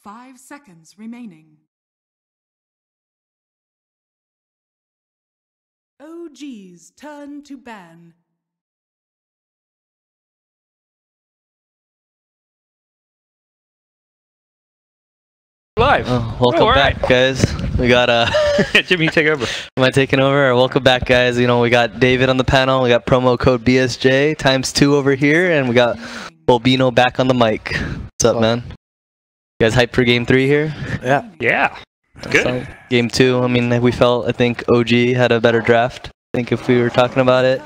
5 seconds remaining. OG's turn to ban. Live. Welcome back, guys. We got Jimmy, take over. Am I taking over? Welcome back, guys. You know, we got David on the panel. We got promo code BSJ ×2 over here, and we got Bobino back on the mic. What's up, man? You guys hyped for game 3 here? Yeah. Good. So, game 2. I mean, I think OG had a better draft. I think if we were talking about it.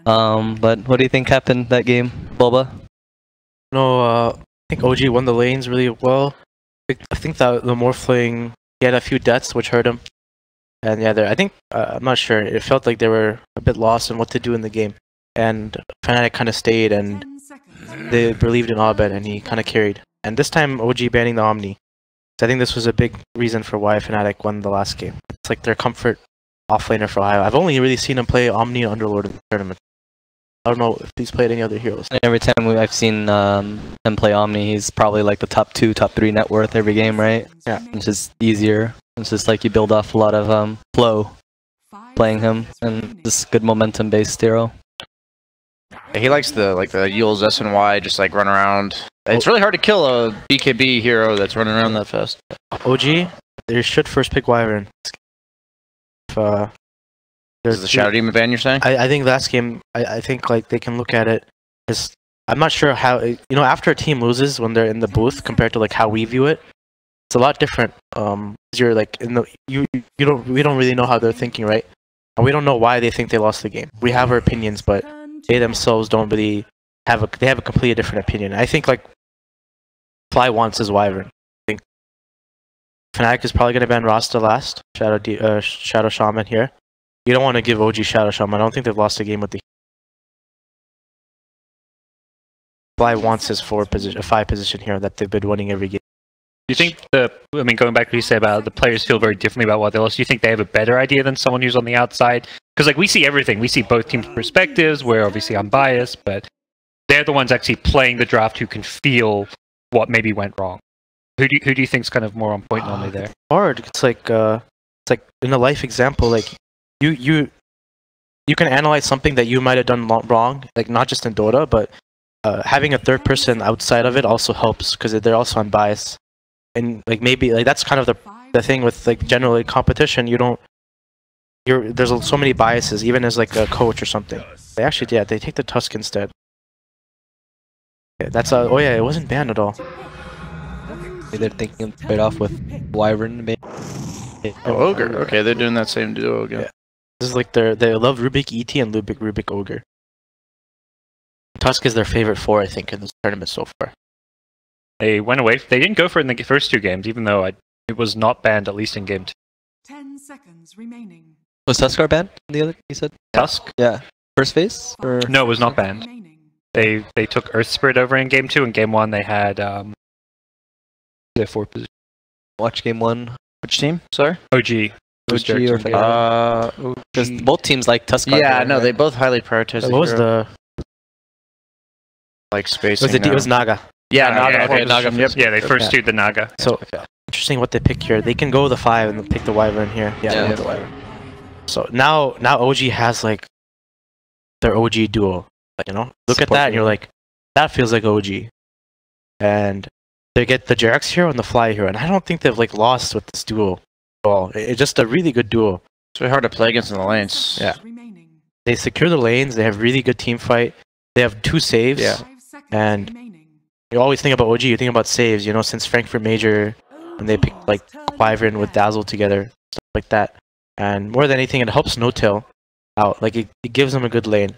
But what do you think happened that game, Boba? No, I think OG won the lanes really well. I think that the Morphling, he had a few deaths which hurt him. And yeah, I think, I'm not sure, it felt like they were a bit lost in what to do in the game. And Fnatic kind of stayed and they believed in Abed and he kind of carried. And this time OG banning the Omni. So I think this was a big reason for why Fnatic won the last game. It's like their comfort offlaner for a while. I've only really seen him play Omni and Underlord in the tournament. I don't know if he's played any other heroes. Every time I've seen him play Omni, he's probably like the top 2, top 3 net worth every game, right? Yeah. It's just easier. It's just like you build off a lot of flow playing him, and just good momentum based hero. Yeah, he likes the Yules SNY, just like run around. It's really hard to kill a BKB hero that's running around that fast. OG, they should first pick Wyvern. Is the Shadow Demon ban you're saying? I think last game, I think like they can look at it as, I'm not sure how, you know, after a team loses when they're in the booth compared to like how we view it, it's a lot different. You're like in the we don't really know how they're thinking, right? And we don't know why they think they lost the game. We have our opinions, but they themselves don't really have they have a completely different opinion. I think like Fly wants his Wyvern. I think Fnatic is probably gonna ban Rasta last. Shadow Shaman here. You don't want to give OG Shadow Shaman. I don't think they've lost a game with the Fly wants his 5 position here that they've been winning every game. Do you think going back to what you said about the players feel very differently about what they lost, do you think they have a better idea than someone who's on the outside? Because like we see everything. We see both teams' perspectives, where obviously I'm biased, but they're the ones actually playing the draft who can feel what maybe went wrong. Who do you think's kind of more on point normally there? Hard. It's like in a life example, like you can analyze something that you might have done wrong, like not just in Dota, but having a third person outside of it also helps because they're also unbiased. And like maybe like that's kind of the thing with like generally competition. There's so many biases, even as like a coach or something. They actually they take the Tusk instead. Yeah, that's oh yeah, it wasn't banned at all. They're thinking right off with Wyvern. Oh, Ogre. Okay, they're doing that same duo again. Yeah. This is like they love Rubik ET and Rubik Ogre. Tusk is their favorite 4, I think, in this tournament so far. They went away. They didn't go for it in the first 2 games, even though it was not banned, at least in game 2. 10 seconds remaining. Was Tuskar banned? The other, you said? Tusk? Yeah. First phase? Or? No, it was not banned. They took Earth Spirit over in game 2. In game 1, they had their 4 position. Watch game 1. Which team? Sorry? OG. OG or because both teams like Tuskar. Yeah, no, they both highly prioritize. What was the like spacing? It was Naga. Yeah, Naga. Yep. Yeah, they first do the Naga. So interesting what they pick here. They can go the 5 and pick the Wyvern here. Yeah, the Wyvern. So now OG has like their OG duo. Like, you know, look at that and you're like, that feels like OG. And they get the Jerax hero and the Fly hero, and I don't think they've like lost with this duo at all. It's just a really good duo. It's really hard to play against in the lanes. Yeah. They secure the lanes. They have really good team fight. They have 2 saves. Yeah. And you always think about OG, you think about saves, you know, since Frankfurt Major, when they picked like Wyvern with Dazzle together, stuff like that. And more than anything, it helps No-Tail out. Like it gives them a good lane.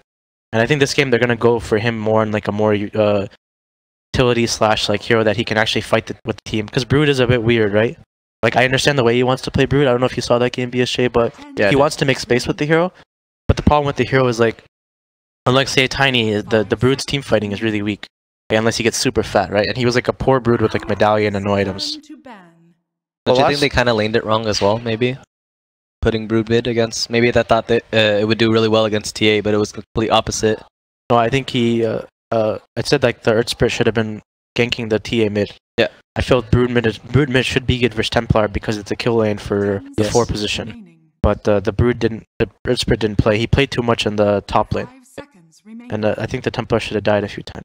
And I think this game they're gonna go for him more in like a more utility / like hero that he can actually fight with the team. Because Brood is a bit weird, right? Like I understand the way he wants to play Brood. I don't know if you saw that game, BSJ, but yeah, he wants to make space with the hero. But the problem with the hero is like, unlike say Tiny, the Brood's team fighting is really weak. Unless he gets super fat, right? And he was like a poor Brood with like medallion and no items. Don't you think they kind of laned it wrong as well, maybe? Putting Brood mid against... Maybe they thought that it would do really well against TA, but it was the complete opposite. No, I think he... I said like the Earth Spirit should have been ganking the TA mid. Yeah. I felt Brood mid should be good versus Templar because it's a kill lane for the 10 4 seconds position. remaining. But the Brood didn't play. He played too much in the top lane. 5 seconds remaining. And I think the Templar should have died a few times.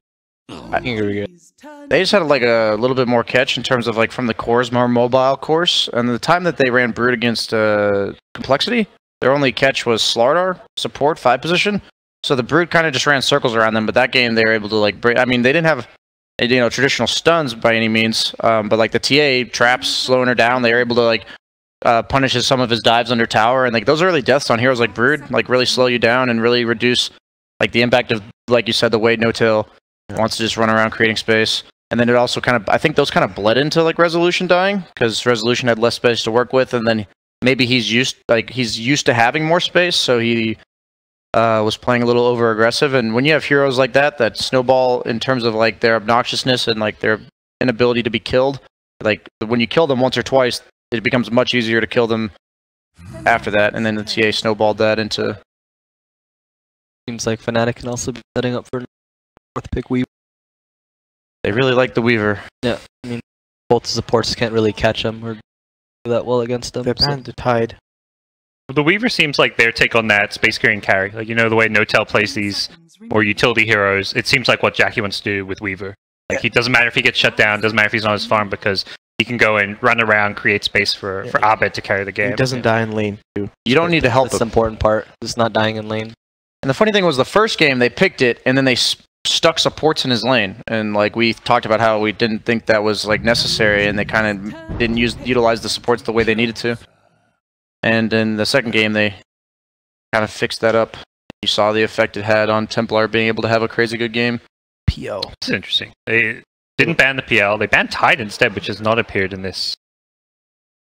I think you're good. They just had like a little bit more catch in terms of like from the cores, more mobile course. And the time that they ran Brood against Complexity, their only catch was Slardar, support, 5 position. So the Brood kind of just ran circles around them. But that game they were able to like break. I mean, they didn't have traditional stuns by any means. But like the TA traps slowing her down, they were able to like punish some of his dives under tower. And like those early deaths on heroes like Brood like really slow you down and really reduce like the impact of, like you said, the Wade no-tail wants to just run around creating space. And then it also kind of, I think those kind of bled into like Resolution dying because Resolution had less space to work with, and then maybe he's used to having more space, so he was playing a little over aggressive. And when you have heroes like that snowball in terms of like their obnoxiousness and like their inability to be killed, like when you kill them once or twice, it becomes much easier to kill them after that. And then the TA snowballed that into. Seems like Fnatic can also be setting up for 4th pick Weaver. They really like the Weaver. Yeah, I mean, both supports can't really catch him or do that well against them. They're banned the Tide. The Weaver seems like their take on that space carrying carry. Like, the way No-Tel plays these more utility heroes, it seems like what Jackie wants to do with Weaver. Like, he doesn't matter if he gets shut down, doesn't matter if he's on his farm, because he can go and run around, create space for Abed to carry the game. He doesn't die in lane too. You don't need to help That's the him. important part. Just not dying in lane. And the funny thing was the first game they picked it and then they stuck supports in his lane, and like we talked about how we didn't think that was like necessary, and they kind of didn't utilize the supports the way they needed to. And in the second game they kind of fixed that up. You saw the effect it had on Templar being able to have a crazy good game. PO. It's interesting. They didn't ban the PL. They banned Tide instead, which has not appeared in this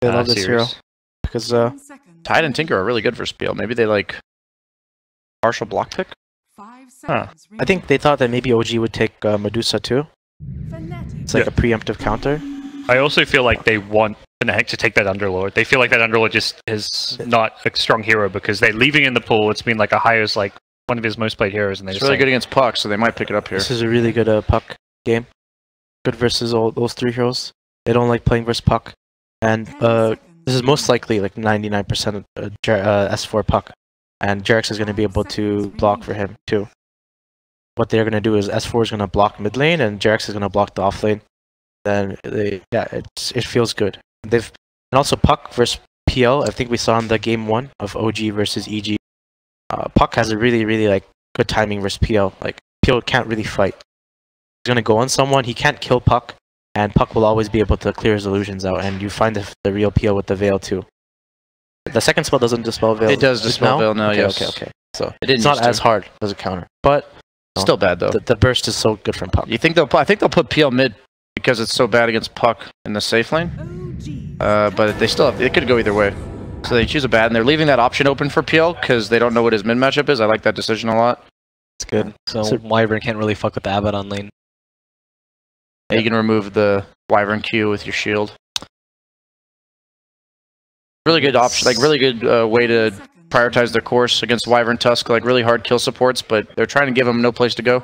They love this hero series. because Tide and Tinker are really good for Spiel. Maybe they like partial block pick. I think they thought that maybe OG would take Medusa too. It's like a preemptive counter. I also feel like they want Fnatic to take that Underlord. They feel like that Underlord just is not a strong hero because they're leaving in the pool. It's been like a highest, like one of his most played heroes, and they're It's really good against Puck, so they might pick it up here. This is a really good Puck game. Good versus all those 3 heroes. They don't like playing versus Puck, and this is most likely like 99% S4 Puck, and Jarex is going to be able to block for him too. What they're going to do is S4 is going to block mid lane, and Jarex is going to block the off lane. Then it feels good. And also Puck versus PL. I think we saw in the game 1 of OG versus EG. Puck has a really like good timing versus PL. Like PL can't really fight. He's going to go on someone. He can't kill Puck, and Puck will always be able to clear his illusions out. And you find the real PL with the Veil too. The second spell doesn't dispel Veil. It does dispel Veil now. Yes. Okay. So It didn't it's not used to. as hard as a counter, but Still bad though. the burst is so good from Puck. You think I think they'll put PL mid because it's so bad against Puck in the safe lane. But they still it could go either way. So they choose a bad, and they're leaving that option open for PL because they don't know what his mid matchup is. I like that decision a lot. It's good. So Wyvern can't really fuck with the Abbott on lane. And you can remove the Wyvern Q with your shield. Really good option, like really good way to prioritize their course against Wyvern Tusk, like really hard kill supports, but they're trying to give them no place to go.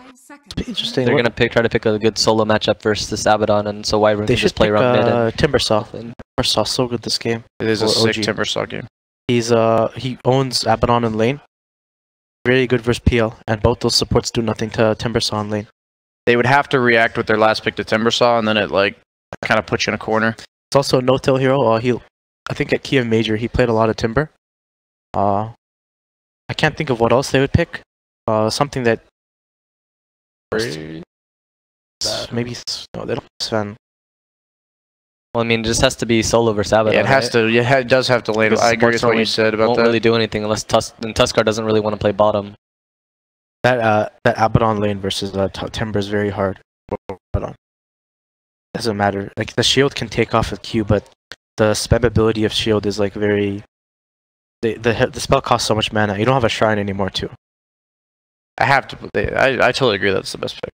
Interesting. They're gonna try to pick a good solo matchup versus this Abaddon, and so Wyvern They can should just play pick around mid. And Timbersaw. Timbersaw's so good this game. It is a Or sick OG. Timbersaw game. He owns Abaddon in lane. Really good versus PL, and both those supports do nothing to Timbersaw in lane. They would have to react with their last pick to Timbersaw, and then it like kind of puts you in a corner. It's also a no-tail hero. I think at Kiev Major he played a lot of Timber. I can't think of what else they would pick. Something that maybe no, they don't Sven. well, I mean, it just has to be solo versus Abaddon. Yeah, it has right? to. Yeah, it does have to lane. Because I agree with what you supports said about won't that. really do anything unless Tuskar doesn't really want to play bottom. That Abaddon lane versus Timber is very hard. Abaddon. Doesn't matter. Like the shield can take off with Q, but the spam ability of shield is like very. The spell costs so much mana. You don't have a shrine anymore too. I have to. I totally agree. That's the best pick.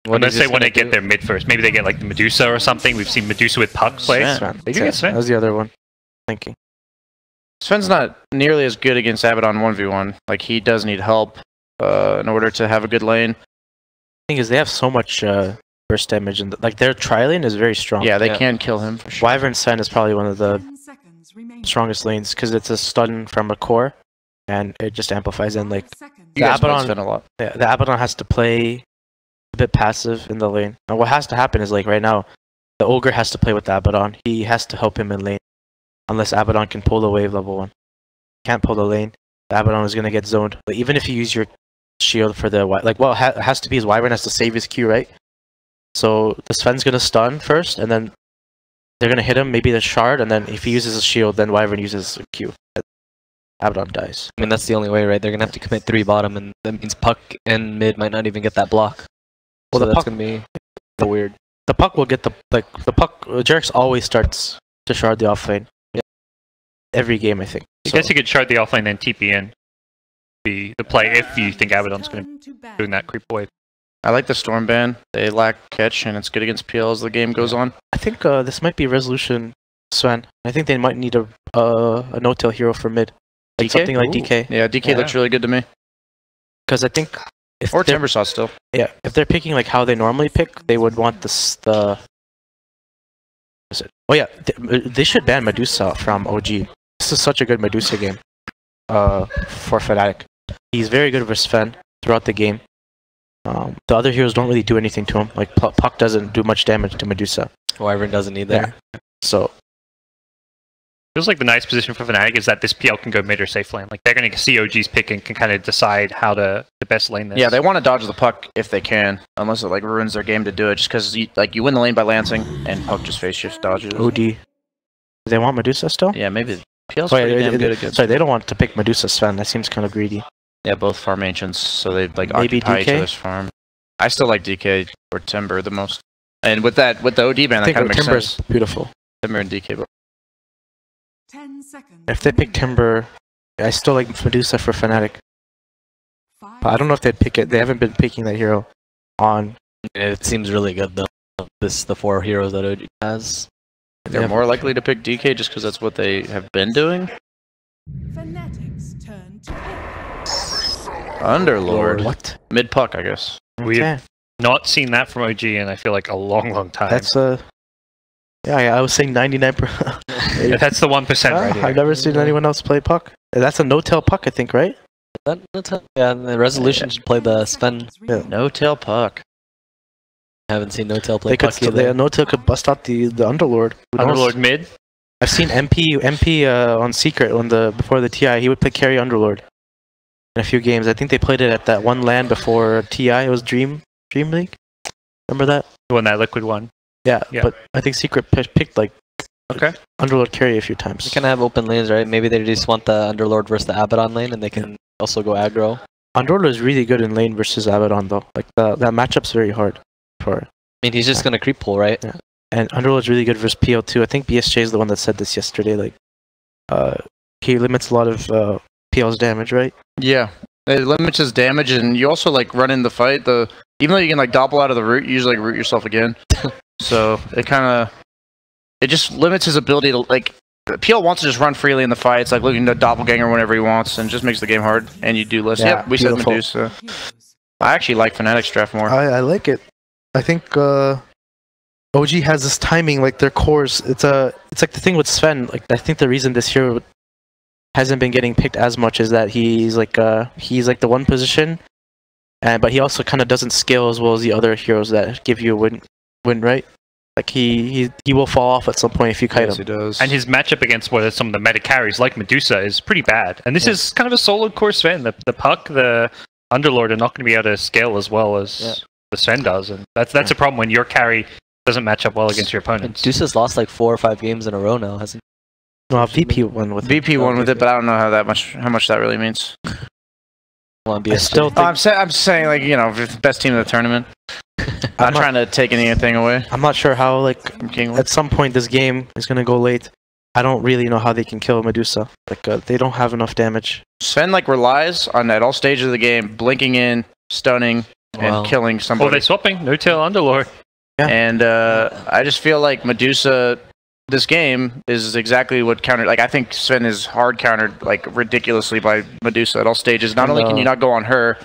I'm gonna he's say just when gonna they get do- their mid first. Maybe they get like the Medusa or something. We've seen Medusa with Puck play. Sven. They could get Sven. That was the other one. Thinking. Sven's not nearly as good against Abaddon 1v1. Like he does need help in order to have a good lane. Thing is, they have so much burst damage, and like their tri-lane is very strong. Yeah, they Yeah. can kill him for sure. Wyvern Sen is probably one of the 10 seconds remaining. strongest lanes because it's a stun from a core, and it just amplifies. And like 5 seconds. You guys the played Abaddon- Sven a lot. the Abaddon has to play a bit passive in the lane. And what has to happen is like right now, the Ogre has to play with the Abaddon. He has to help him in lane, unless Abaddon can pull the wave level 1. Can't pull the lane. The Abaddon is gonna get zoned. But even if you use your shield for the like, well, it has to be his Wyvern has to save his Q, right? So the Sven's gonna stun first, and then they're gonna hit him. Maybe the shard, and then if he uses a shield, then Wyvern uses a Q. Abaddon dies. I mean, that's the only way, right? They're gonna have to commit 3 bottom, and that means Puck and mid might not even get that block. Well, So the that's Puck, gonna be weird. the Puck will get the Puck. Jerks always starts to shard the offlane. Yeah. Every game, I think. I So- guess you could shard the offlane then TP in. Be the play if you think Abaddon's going to Turn to ban. doing that creep wave. I like the Storm ban. They lack catch, and it's good against PL as the game goes on. I think this might be resolution, Sven. I think they might need a no-tail hero for mid, like DK? something like Ooh. DK. Yeah, DK looks really good to me. Because I think if Or they're, Timbersaw still. yeah, if they're picking like how they normally pick, they would want the. Is it? Oh yeah, they should ban Medusa from OG. This is such a good Medusa game. For Fnatic, he's very good with Sven throughout the game. The other heroes don't really do anything to him. Like Puck doesn't do much damage to Medusa. Wyvern doesn't either. So Feels like the nice position for Fnatic is that this PL can go mid or safe lane. Like they're going to see OG's pick and can kind of decide how to best lane this. Yeah, they want to dodge the puck if they can, unless it like ruins their game to do it. Just because you win the lane by lancing, and puck just face shift dodges. OD. Do they want Medusa still? Yeah, maybe PL's Sorry, pretty damn good against. sorry, they don't want to pick Medusa Sven. That seems kind of greedy. Yeah, both farm ancients, so they like Maybe occupy each DK? other's farm. I still like DK or Timber the most. And with the OD ban, I that kind think of makes Timber's sense. beautiful. Timber and DK. 10 seconds. If they pick Timber, I still like Medusa for Fnatic. 5 But I don't know if they'd pick it. They haven't been picking that hero on. It seems really good though. The 4 heroes that OG has. They're Yeah. more likely to pick DK just because that's what they have been doing. Fnatic's turn to pick. Underlord. What? Mid puck, I guess. We've Okay. not seen that from OG in I feel like a long time. That's yeah, I was saying 99%. Yeah, that's the 1% right here. I've never seen anyone else play puck. That's a no-tail puck, I think, right? Yeah, the resolution should play the Sven. Yeah. No tail puck. Haven't seen No Tail play They could Puck still, either. no-tail could bust out the Underlord. Who knows? Underlord mid. I've seen MP on Secret before the TI. He would play carry Underlord in a few games. I think they played it at that one LAN before TI. It was Dream League. Remember that? The one that liquid one. Yeah, Yeah. but I think Secret picked like Okay. Underlord carry a few times. They kind of have open lanes, right? Maybe they just want the Underlord versus the Abaddon lane, and they can also go aggro. Underlord is really good in lane versus Abaddon though. Like that matchup's very hard for. I mean, he's just gonna creep pull, right? Yeah. And Underlord's really good versus PL too. I think BSJ is the one that said this yesterday. Like, he limits a lot of PL's damage, right? Yeah. It limits his damage, and you also like run in the fight. Even though you can like doppel out of the root, you usually like root yourself again. So it just limits his ability to like. PL wants to just run freely in the fight. It's like looking to doppelganger whenever he wants, and just makes the game hard. And you do less. Yeah, Yep, we said beautiful. Medusa. Heroes. I actually like Fnatic's draft more. I like it. I think OG has this timing, like their cores. It's like the thing with Sven. Like I think the reason this hero hasn't been getting picked as much is that he's like the one position, but he also kind of doesn't scale as well as the other heroes that give you a win, right? Like he will fall off at some point if you kite Yes, he him. does. And his matchup against what are some of the meta carries like Medusa is pretty bad. And this is kind of a solo core Sven. The Puck, the Underlord are not going to be able to scale as well as the Sven does. And that's a problem when your carry doesn't match up well against your opponents. Deuce's lost like 4 or 5 games in a row now, hasn't No, VP won with VP won with it, but I don't know how much that really means. he? Well, I still think, I'm saying like the best team in the tournament. I'm not trying to take anything away I'm not sure how from King. at some point this game is gonna go late. I don't really know how they can kill Medusa. Like they don't have enough damage. Sven like relies on at all stages of the game, blinking in, stunning, Wow. and killing Oh, somebody. they're swapping. No tail Underlord. And I just feel like Medusa, this game is exactly what countered. Like I think Sven is hard countered like ridiculously by Medusa at all stages. Not only can you not go on her,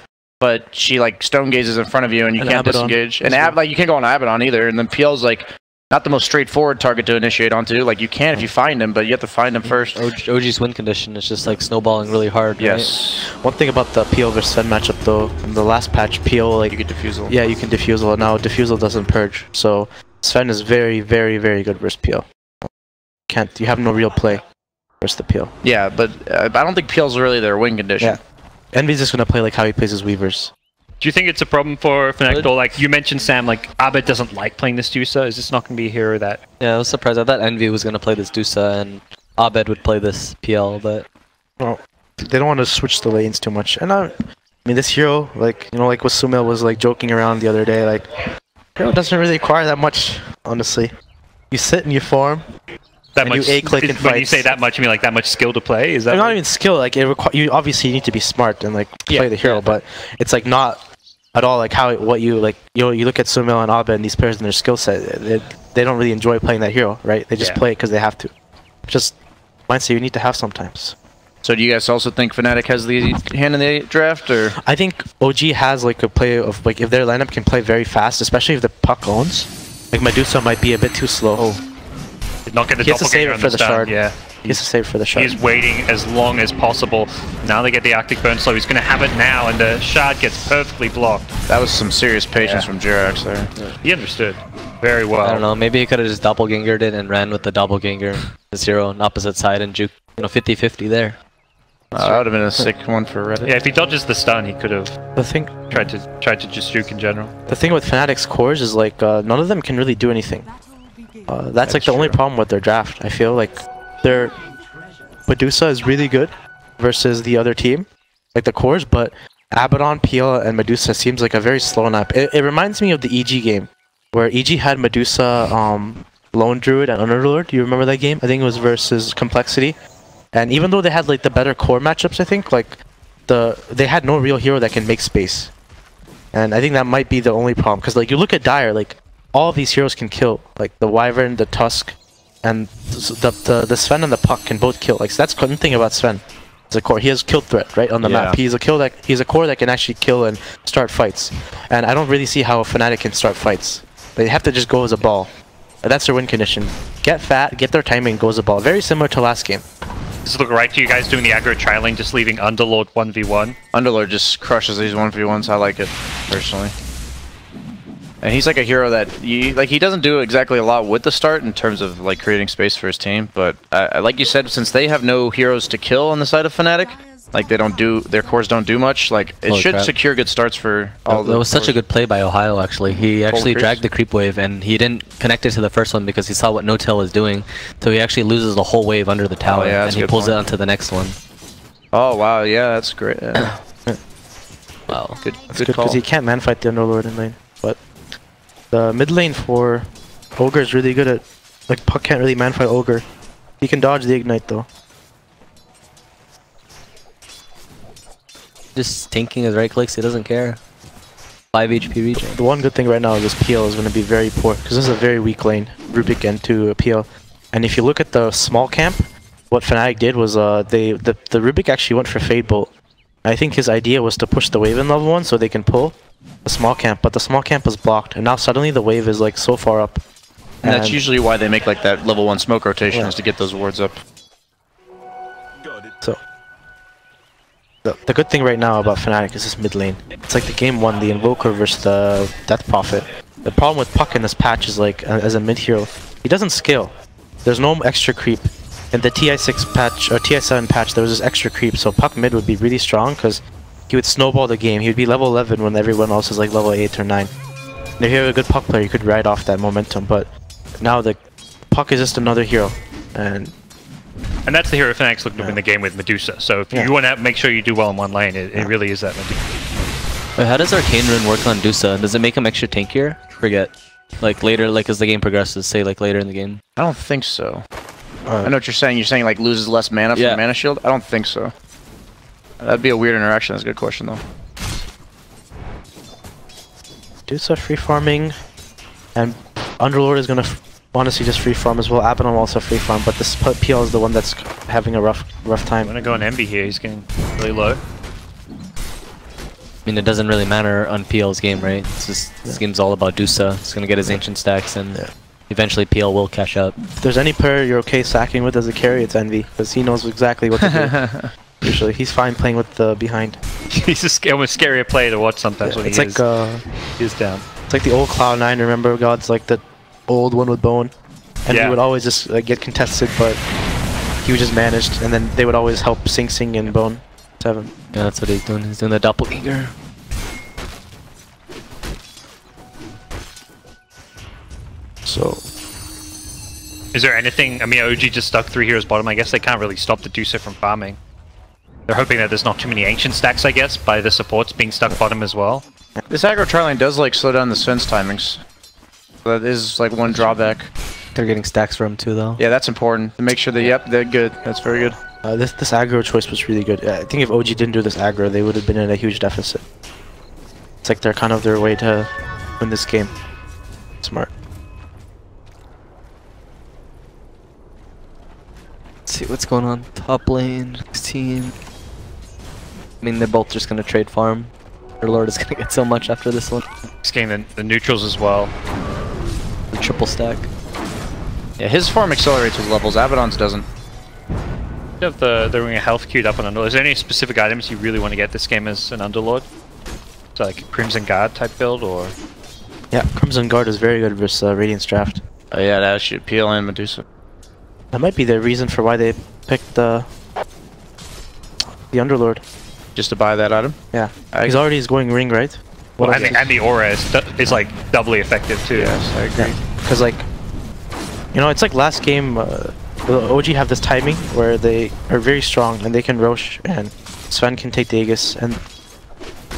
but she like stone gazes in front of you and you can't Abaddon disengage. And as well. like you can't go on Abaddon either. And then PL's like not the most straightforward target to initiate onto. Like you can if you find him, but you have to find him first. OG's win condition is just like snowballing really hard. Right? Yes. One thing about the PL versus Sven matchup though, in the last patch, PL like You get Diffusal. yeah, you can Diffusal. Now Diffusal doesn't purge, so Sven is very, very, very good versus PL. You have no real play versus the PL. Yeah, but I don't think PL's really their win condition. Yeah. Envy's just gonna play like how he plays his Weavers. Do you think it's a problem for Fnatic? Or like you mentioned, Sam, like Abed doesn't like playing this Dusa. Is this not going to be a hero that? Yeah, I was surprised. I thought Envy was gonna play this Dusa and Abed would play this PL, but Well, they don't want to switch the lanes too much. And I mean, this hero, like like what Sumil was like joking around the other day, like hero doesn't really require that much, honestly. You sit and you farm. That And much. you A-click in When you fights. say that much, you mean like that much skill to play? Is that? Not even skill. Like you obviously need to be smart and like play the hero, but it's like not at all like you look at Sumil and Abed and these players and their skill set. They don't really enjoy playing that hero, right? They just play it because they have to. Just mindset you need to have sometimes. So do you guys also think Fnatic has the hand in the draft, or? I think OG has like a play of like if their lineup can play very fast, especially if the puck owns. Like Medusa might be a bit too slow. Did not get the He has to save doppelganger it on for the stun. shard. Yeah. He has to save for the shard. He's waiting as long as possible. Now they get the Arctic Burn, so he's going to have it now, and the shard gets perfectly blocked. That was some serious patience from Jirax there. He understood very well. I don't know. Maybe he could have just doppelgangered it and ran with the doppelganger, the 0 on opposite side and juke, 50-50 there. That would have been a sick one for Reddit. Yeah, if he dodges the stun, he could have The thing tried to just juke in general. with Fnatic's cores is like none of them can really do anything. That's like the only problem with their draft. I feel like their Medusa is really good versus the other team, like the cores, but Abaddon, PL, and Medusa seems like a very slow lineup. It reminds me of the EG game, where EG had Medusa, Lone Druid, and Underlord. Do you remember that game? I think it was versus Complexity. And even though they had like the better core matchups, I think like they had no real hero that can make space. And I think that might be the only problem, because like you look at Dire, like all of these heroes can kill, like the Wyvern, the Tusk, and the Sven and the Puck can both kill. Like so that's one thing about Sven. It's a core. He has kill threat right on the map. He's a core that can actually kill and start fights. And I don't really see how a Fnatic can start fights. They have to just go as a ball. That's their win condition. Get fat, get their timing, go as a ball. Very similar to last game. Does it look right to you guys doing the aggro trailing, just leaving Underlord 1v1? Underlord just crushes these 1v1s. I like it, personally. And he's like a hero that he doesn't do exactly a lot with the start in terms of like creating space for his team, but like you said, since they have no heroes to kill on the side of Fnatic, like their cores don't do much, like it should secure good starts for all the. That was such a good play by Ohio actually. He actually dragged the creep wave and he didn't connect it to the first one because he saw what No-Tail was doing, so he actually loses the whole wave under the tower and he pulls it onto the next one. Oh wow, yeah, that's great. Yeah. Wow, good call. Because he can't manfight the Underlord in lane, but the mid lane for Ogre is really good at, like Puck can't really manfight Ogre. He can dodge the ignite though. Just tanking his right clicks, he doesn't care. 5 HP regen. The one good thing right now is this PL is going to be very poor, because this is a very weak lane, Rubik into PL. And if you look at the small camp, what Fnatic did was the Rubik actually went for Fade Bolt. I think his idea was to push the wave in level 1 so they can pull the small camp, but the small camp was blocked, and now suddenly the wave is like so far up. And that's usually why they make like that level 1 smoke rotation, is to get those wards up. So the good thing right now about Fnatic is this mid lane. It's like the game 1, the Invoker versus the Death Prophet. The problem with Puck in this patch is like, as a mid hero, he doesn't scale. There's no extra creep. In the TI6 patch, or TI7 patch, there was this extra creep, so Puck mid would be really strong, because he would snowball the game. He would be level 11 when everyone else is like level 8 or 9. And if you have a good Puck player, you could ride off that momentum, but now the Puck is just another hero. And that's the hero Fnatic's looking to win the game with, Medusa. So if you want to make sure you do well in one lane, it really is that Medusa. Wait, how does Arcane Rune work on Dusa? Does it make him extra tankier? Forget. Like later, like as the game progresses, say like later in the game. I don't think so. I know what you're saying. You're saying like loses less mana from Mana Shield? I don't think so. That'd be a weird interaction. That's a good question though. Dusa free farming, and Underlord is gonna honestly just free farm as well. Abaddon will also free farm, but this PL is the one that's having a rough time. I'm gonna go on Envy here. He's getting really low. I mean, it doesn't really matter on PL's game, right? It's just, this game's all about Dusa. He's gonna get his ancient stacks, and eventually PL will catch up. If there's any player you're okay sacking with as a carry, it's Envy, because he knows exactly what to do. Usually, he's fine playing with the behind. He's almost scarier player to watch sometimes when It's he like is down. it's like the old Cloud9. Remember, God's like the old one with Bone, and he would always just get contested, but he would just managed, and then they would always help Sing and Bone 7. Yeah, that's what he's doing. He's doing the doppelganger. So, Is there anything? I mean, OG just stuck 3 heroes bottom. I guess they can't really stop the Dusa from farming. They're hoping that there's not too many ancient stacks, I guess, by the supports being stuck bottom as well. This aggro tri-lane does like slow down the Sven's timings. That is like one drawback. They're getting stacks for him too, though. Yeah, that's important to make sure that they're good. That's very good. this aggro choice was really good. I think if OG didn't do this aggro, they would have been in a huge deficit. It's like they're kind of their way to win this game. Smart. Let's see what's going on. Top lane, 16. I mean, they're both just gonna trade farm. Their Lord is gonna get so much after this one. He's getting the neutrals as well. The triple stack. Yeah, his farm accelerates with levels. Abaddon's doesn't. You have the ring of health queued up on Underlord. Is there any specific items you really want to get this game as an Underlord? So like Crimson Guard type build, or? Yeah, Crimson Guard is very good versus Radiance Draft. Oh yeah, that should PL and Medusa. That might be the reason for why they picked the Underlord. Just to buy that item. Yeah, he's already going ring, right? Well, and the aura is like doubly effective too. Yes, I agree. Because like, you know, it's like last game. The OG have this timing where they are very strong and they can Rosh and Sven can take the Aegis, and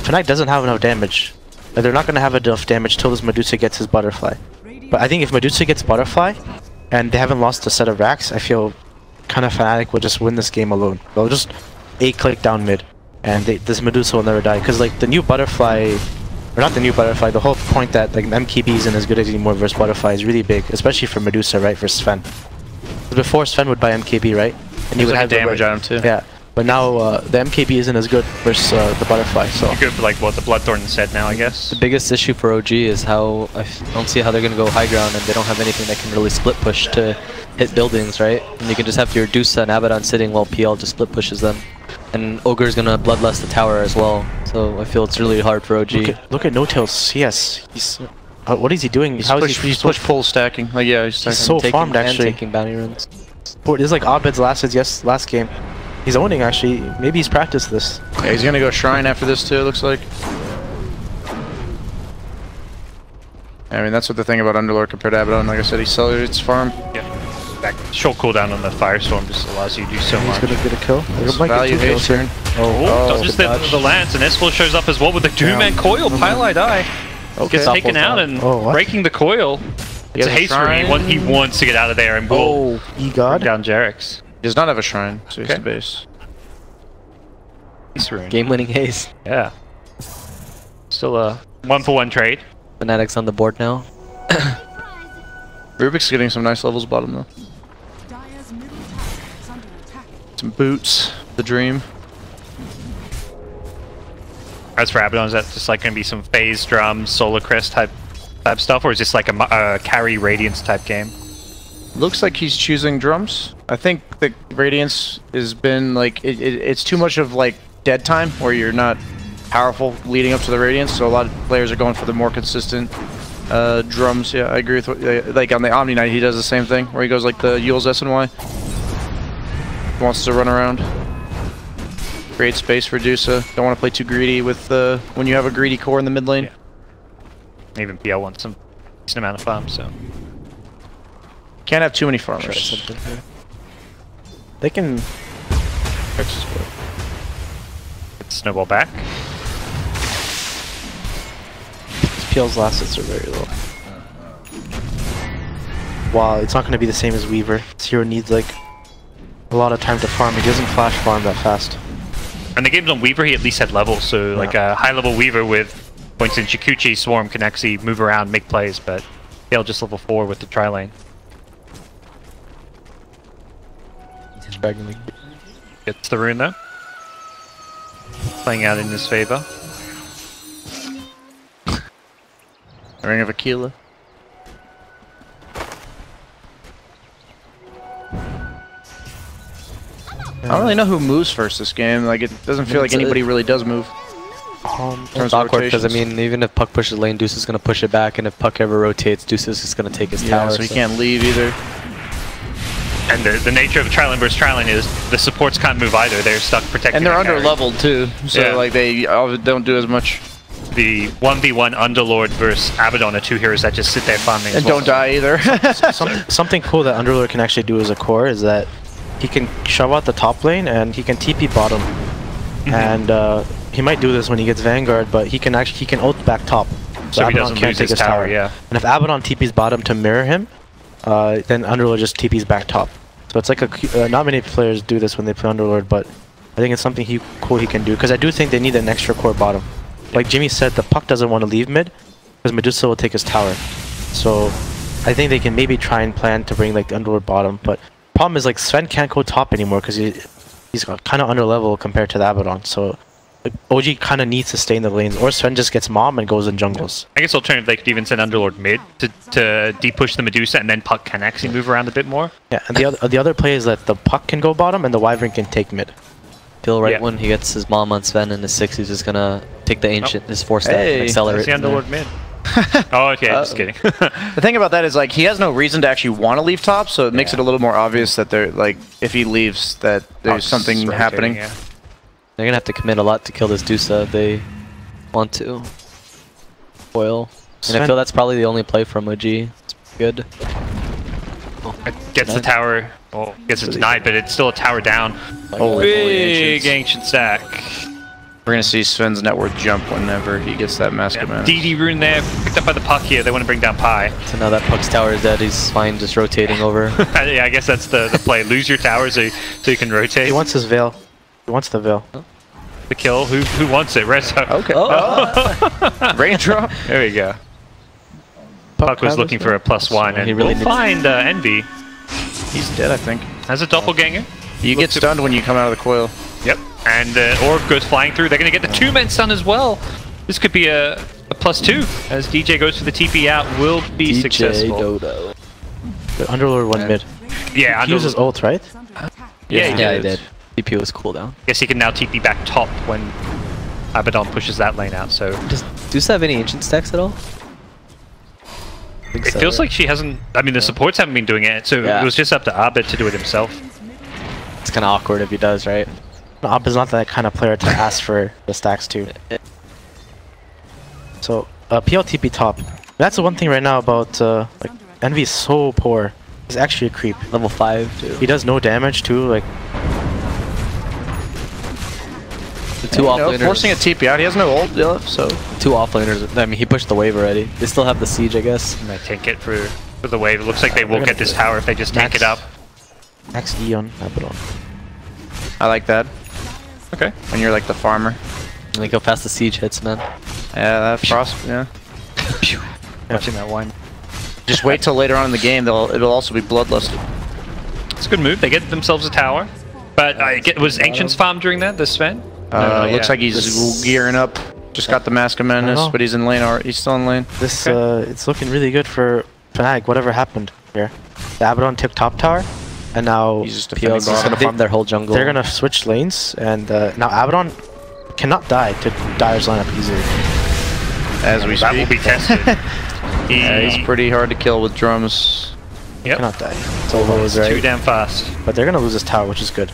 Fnatic doesn't have enough damage. They're not going to have enough damage till this Medusa gets his butterfly. But I think if Medusa gets butterfly and they haven't lost a set of racks, I feel kind of Fnatic will just win this game alone. They'll just A-click down mid, and this Medusa will never die. Because like the new butterfly, or not the new butterfly, the whole point that like MKB isn't as good anymore versus butterfly is really big, especially for Medusa, right? Versus Sven. Before Sven would buy MKB, right? And he would have damage on him too. Yeah, but now the MKB isn't as good versus the butterfly. So You're good for like what the Bloodthorn said now, I guess. The biggest issue for OG is how I don't see how they're gonna go high ground, and they don't have anything that can really split push to hit buildings, right? And you can just have your Dusa and Abaddon sitting while PL just split pushes them. And Ogre's gonna bloodlust the tower as well, so I feel it's really hard for OG. look at No Tails. Yes, he's. What is he doing? He's How push, is he? he's push pull stacking. Like yeah, he's stacking. so farmed actually. Taking bounty runs. This is like Abed's last game. He's owning actually. Maybe he's practiced this. Yeah, he's gonna go Shrine after this too, it looks like. I mean, that's what the thing about Underlord compared to Abaddon. Like I said, he accelerates farm. Yeah. That short cooldown on the Firestorm just allows you to do so He's much. gonna get a kill. It's Might get value 2 kills haste here. turn. Dodges the lance, and Escort shows up as well with the Doom-Man coil. Pile die. Gets taken out and breaking the coil. It's a haste rune. He wants to get out of there and will bring down Jarex. He does not have a shrine, so he's the base. Haste rune. Game-winning haste. Yeah. Still a 1-for-1 trade. Fnatic's on the board now. Rubik's getting some nice levels bottom though. Dire's middle tower is under attack. Some boots, the dream. As for Abaddon, is that just like going to be some phase drums, solar crest type stuff, or is this like a carry radiance type game? Looks like he's choosing drums. I think the Radiance has been like it's too much of like dead time where you're not powerful leading up to the Radiance, so a lot of players are going for the more consistent drums. Yeah, I agree with what, like on the Omni Knight he does the same thing where he goes like the Yule's SNY. Wants to run around. Create space for Dusa. Don't want to play too greedy with when you have a greedy core in the mid lane. Yeah. Even PL wants some decent amount of farm, so. Can't have too many farmers. They can. Snowball back. PL's last hits are very low. Wow, it's not going to be the same as Weaver. This hero needs like a lot of time to farm. He doesn't flash farm that fast. And the games on Weaver, he at least had levels, so like a high-level Weaver with, for instance, Shikuchi, Swarm can actually move around, make plays, but PL just level 4 with the tri-lane. Dragon League. Gets the rune though. Playing out in his favor. Ring of Aquila. I don't really know who moves first this game. Like, it doesn't feel like anybody really does move. It's awkward because, I mean, even if Puck pushes lane, Deuce is going to push it back, and if Puck ever rotates, Deuce is just going to take his tower. So he can't leave either. And the nature of trialing versus trialing is the supports can't move either. They're stuck protecting. And they're the carry. under-leveled too, so like they don't do as much. The 1v1 Underlord versus Abaddon are two heroes that just sit there farming. And don't die either. Something cool that Underlord can actually do as a core is that he can shove out the top lane and he can TP bottom. And he might do this when he gets Vanguard, but he can ult back top. So he doesn't lose his tower, yeah. And if Abaddon TPs bottom to mirror him, then Underlord just TPs back top. So it's like not many players do this when they play Underlord, but I think it's something cool he can do, because I do think they need an extra core bottom. Like Jimmy said, the Puck doesn't want to leave mid because Medusa will take his tower. So I think they can maybe try and plan to bring like the Underlord bottom. But problem is like Sven can't go top anymore because he's kind of under level compared to the Abaddon. So like, OG kind of needs to stay in the lanes, or Sven just gets mom and goes in jungles. I guess alternative they could even send Underlord mid to de-push the Medusa, and then Puck can actually move around a bit more. Yeah, and the other play is that the Puck can go bottom and the Wyvern can take mid. Feel right when he gets his mom on Sven in his 6, he's just gonna take the ancient, his 4-step, and accelerate. That's the Underlord mid. Oh, okay, just kidding. The thing about that is, like, he has no reason to actually want to leave top, so it makes it a little more obvious that they're, like, if he leaves, that there's something happening. Yeah. They're gonna have to commit a lot to kill this Dusa if they want to. Foil. And I feel that's probably the only play from OG. It's good. Gets the tower. Well, gets it denied, but it's still a tower down. Holy Big ancient stack. We're gonna see Sven's net worth jump whenever he gets that Mask of Mana. DD rune there, picked up by the Puck here. They want to bring down Pi. So now that Puck's tower is dead, he's fine just rotating over. Yeah, I guess that's the play. Lose your tower so you can rotate. He wants his veil. He wants the veil. The kill. Who wants it? Rezo. Okay. Raindrop. There we go. Puck was looking for a +1, and he really we'll find Envy. He's dead, I think. Has a doppelganger. You get stunned when you come out of the coil. Yep. And Orb goes flying through. They're going to get the 2-man stun as well. This could be a +2 as DJ goes for the TP out. Will be successful. Dota. The Underlord won mid. Yeah, he uses ult, right? Yeah, he did. TP was cooldown. Guess he can now TP back top when Abaddon pushes that lane out. So Does Deuce have any ancient stacks at all? it feels like she hasn't. I mean, the supports haven't been doing it, so it was just up to Abed to do it himself. It's kind of awkward if he does, right? No, Abed's not that kind of player to ask for the stacks too. So PLTP top. That's the one thing right now about like Envy is so poor. He's actually a creep. Level 5 too. He does no damage too. Like the two offlaners. Forcing a TP out. He has no ult, so two offlaners. I mean, he pushed the wave already. They still have the siege, I guess. And they tank it for the wave. It looks like they will get this tower if they just tank it up. Max E on Abaddon. I like that. Okay. When you're like the farmer. Like how fast the siege hits, man. Yeah, that frost. Yeah. Watching that one. Just wait till later on in the game. It'll also be bloodlusted. It's a good move. They get themselves a tower. But was Ancient's farm during that, the Sven? Looks like he's gearing up. Just got the Mask of Madness, but he's in lane. Or he's still in lane. This it's looking really good for Fnatic. Whatever happened here, the Abaddon took top tower, and now He's just PL's just gonna farm their whole jungle. they're gonna switch lanes, and now Abaddon cannot die to Dire's lineup easily. As we speak. That will be tested. He's pretty hard to kill with drums. Yep. Cannot die. It's always right. Too damn fast. But they're gonna lose this tower, which is good.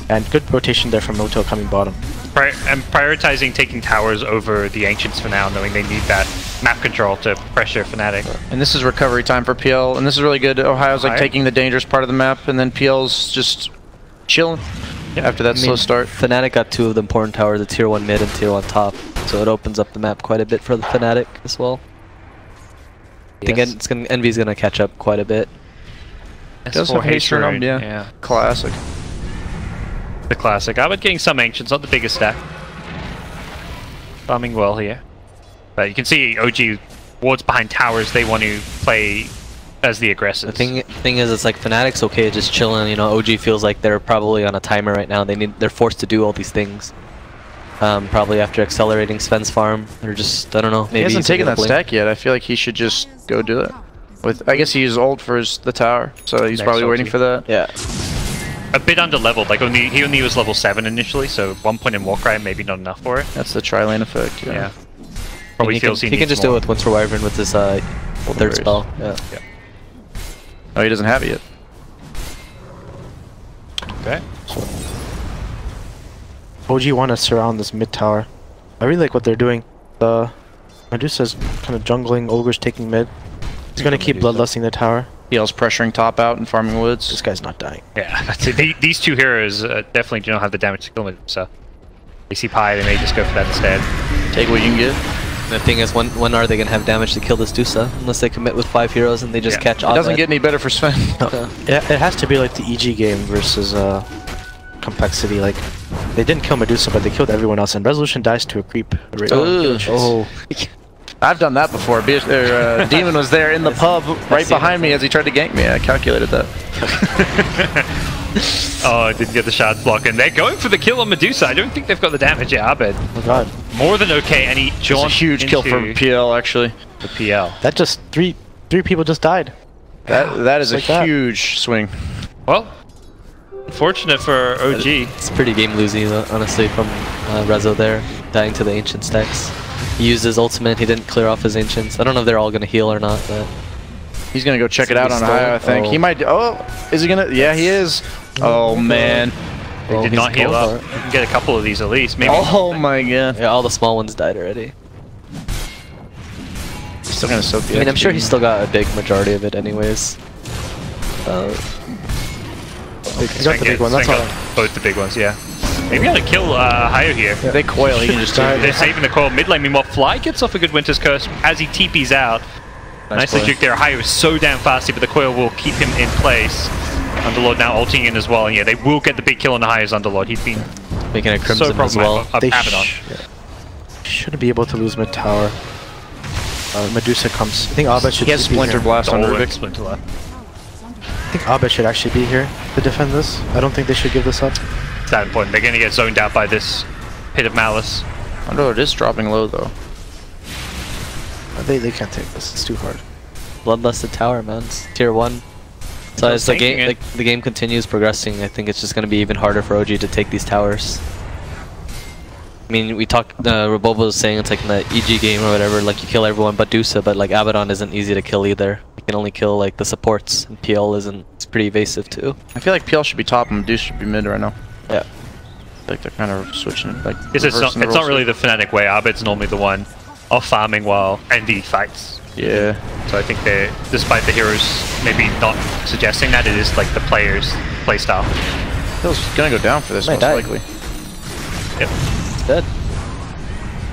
And good rotation there from Noto coming bottom. I'm prioritizing taking towers over the Ancients for now, knowing they need that map control to pressure Fnatic. And this is recovery time for PL, and this is really good. Ohio's like taking the dangerous part of the map, and then PL's just chilling after that slow start. Fnatic got 2 of the important towers, the tier 1 mid and tier 1 top, so it opens up the map quite a bit for the Fnatic as well. I think Envy's gonna catch up quite a bit. Does have haste rune, yeah. Classic. The classic. I would getting some Ancients, not the biggest stack. Farming well here. But you can see OG wards behind towers, they want to play as the aggressors. The thing is, it's like Fnatic's okay just chilling, you know, OG feels like they're probably on a timer right now. They're forced to do all these things. Probably after accelerating Sven's farm, or just, I don't know. Maybe he hasn't taken that blink. stack yet. I feel like he should just go do it. I guess he used ult for the tower, so he's Next probably waiting ulti. for that. Yeah. A bit under leveled. Like he only was level 7 initially, so 1 point in Warcry maybe not enough for it. That's the tri-lane effect. Yeah. Probably he feels can, he he can needs just do more. it with Winter Wyvern with his third spell. Yeah. Oh, he doesn't have it yet. Okay. OG want to surround this mid tower. I really like what they're doing. Medusa's kind of jungling, Ogre's taking mid. He's gonna keep bloodlusting the tower. PL's pressuring top out and farming woods. This guy's not dying. Yeah, that's it. These two heroes definitely do not have the damage to kill them, so they see Pi, they may just go for that instead. Take what you can get. The thing is, when are they gonna have damage to kill this Dusa? Unless they commit with 5 heroes and they just catch It Abed. doesn't get any better for Sven. It has to be like the EG game versus complexity. Like they didn't kill Medusa, but they killed everyone else, and Resolution dies to a creep. Oh. I've done that before. Demon was there in the pub right behind me as he tried to gank me. I calculated that. Oh, didn't get the shots blocked, and they're going for the kill on Medusa. I don't think they've got the damage. Yeah, Abed. Oh god, More than okay, and he It's a jaunt huge kill for PL, actually. the PL. that just three people just died. That is Like a that. huge swing. Well, unfortunate for OG. It's pretty game losing, honestly, from Rezo there, dying to the Ancient stacks. He used his ultimate, he didn't clear off his Ancients. I don't know if they're all gonna heal or not, but... He's gonna go check it out on Still- high, I think. oh. He might. Oh, is he gonna? Yeah, he is. Oh man. They Well, did he's not heal going up. for You can get a couple of these at least. Maybe. Oh my god. Yeah, all the small ones died already. Still gonna soak the I mean, I'm XP. sure he's still got a big majority of it anyways. He's got the big one. That's Sven all. got both the big ones, yeah. Maybe got to kill Hayo here. If they coil, he can just Die. They're saving the coil mid lane. Meanwhile, Fly gets off a good Winter's Curse as he TP's out. Nicely play. juked there. Hayo is so damn fast, but the coil will keep him in place. Underlord now ulting in as well, and yeah, they will get the big kill on the Hayo's Underlord. He's been Making a so Crimson as problematic. well. They Abaddon. shouldn't be able to lose mid tower. Medusa comes. I think Abed should. He has be Splinter here. Blast on Oh, Rubik. and Splinter left. I think Abed should actually be here to defend this. I don't think they should give this up. It's that important. They're going to get zoned out by this Pit of Malice. Underlord is dropping low though. They can't take this. It's too hard. Bloodlusted tower, man. It's tier 1. So I as was the thinking game, it. the game continues progressing, I think it's just going to be even harder for OG to take these towers. I mean, we talked, Robobo was saying it's like in the EG game or whatever, like you kill everyone but Dusa, but like Abaddon isn't easy to kill either. You can only kill like the supports, and PL isn't, it's pretty evasive too. I feel like PL should be top and Deuce should be mid right now. Yeah. I feel like they're kind of switching it. Like It's not, reversing the it's not roles. really the Fnatic way. Abed's normally the one off farming while Andy fights. Yeah. So I think they, despite the heroes maybe not suggesting that, it is like the players' playstyle. PL's gonna go down for this Might most die. likely. Yep. It's dead.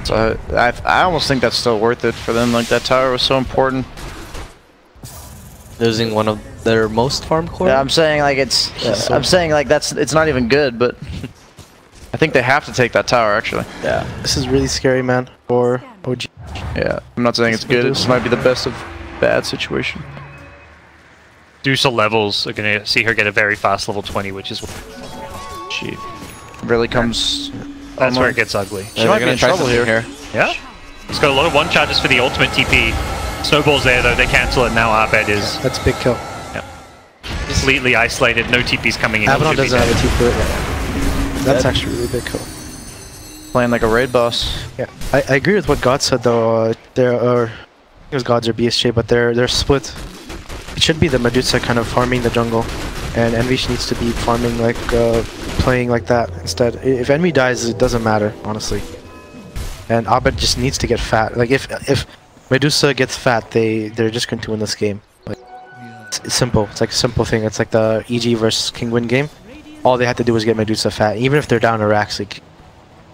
So I almost think that's still worth it for them. Like that tower was so important. Losing one of their most farmed core? Yeah, I'm saying like it's. so- I'm saying like it's not even good, but I think they have to take that tower actually. Yeah. This is really scary, man. For OG. Yeah, I'm not saying it's good. It just might be the best of bad situation. Dusa levels are going to see her get a very fast level 20, which is She really comes. that's where it gets ugly. She might be in trouble here. Yeah. It's got a lot of one charges for the ultimate TP. Snowball's there though, they cancel it now. Abed is That's a big kill. completely isolated, no TP's coming in. Abaddon Should be doesn't have a dead. T for it. That's actually a really big kill. Playing like a raid boss. Yeah, I agree with what God said though. There are, I think it was Gods or BSJ, but they're split. It should be the Medusa kind of farming the jungle, and Envy needs to be farming like playing like that instead. If Envy dies, it doesn't matter honestly. And Abed just needs to get fat. Like if Medusa gets fat, they're just going to win this game. Like it's simple. It's like a simple thing. It's like the EG versus King Win game. All they had to do was get Medusa fat. Even if they're down to racks, like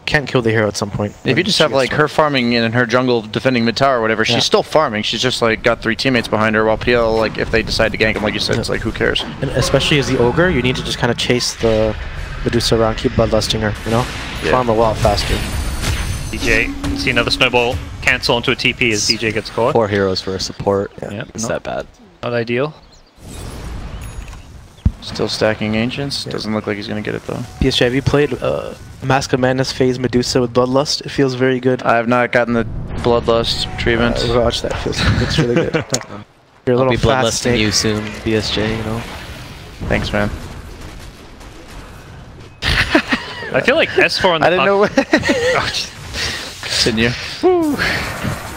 can't kill the hero at some point. If you just have like her farming in her jungle defending mid tower or whatever, Yeah. she's still farming. She's just like got 3 teammates behind her. While PL, like if they decide to gank him, like you said, it's like who cares? And especially as the ogre, you need to just kind of chase the Medusa around, keep bloodlusting her, you know? Yeah. Farm a lot faster. DJ, see another snowball cancel onto a TP as DJ gets caught. 4 heroes for a support. Yeah, It's not, that bad. not ideal. Still stacking Ancients. Doesn't look like he's gonna get it though. PSG, have you played Mask of Madness phase Medusa with Bloodlust? It feels very good. I have not gotten the Bloodlust treatment. Watch that. It's really good. You're a little I'll be fast bloodlusting you soon, BSJ, you know? Thanks, man. I feel like S4 on the I didn't know what... Continue.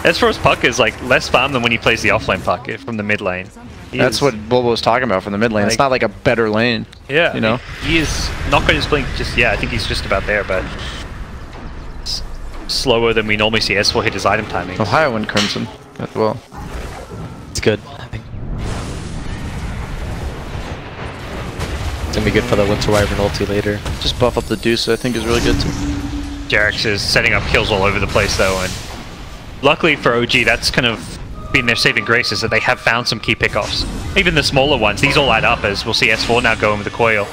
S4's puck is like less farm than when he plays the offlane puck from the mid lane. That's what Bulbo was talking about from the mid lane. It's not like a better lane. Yeah, you know? He is not going to blink just, I think he's just about there, but slower than we normally see S4 hit his item timing. Ohio and Crimson as well. It's good, I think. It's gonna be good for the Winter Wyvern ulti later. Just buff up the Deuce, I think is really good too. Jarex is setting up kills all over the place though, and luckily for OG, that's kind of been their saving grace, is that they have found some key pickoffs. Even the smaller ones, these all add up, as we'll see S4 now going with the coil.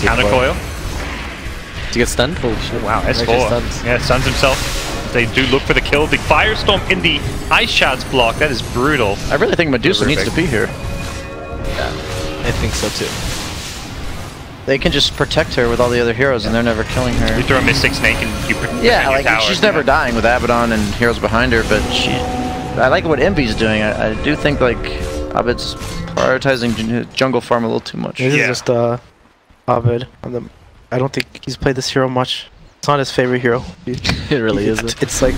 Counter coil. Did you get stunned? Holy shit. Wow, S4. Yeah, stuns himself. They do look for the kill. The Firestorm in the Ice Shards block, that is brutal. I really think Medusa needs to be here. Yeah, I think so too. They can just protect her with all the other heroes, and they're never killing her. You throw a Mystic Snake and you protect yeah, your like tower, she's never dying with Abaddon and heroes behind her, but she... I like what Envy's doing. I do think like Abed's prioritizing jungle farm a little too much. This is just Abed. I don't think he's played this hero much. It's not his favorite hero. It really isn't. It's like...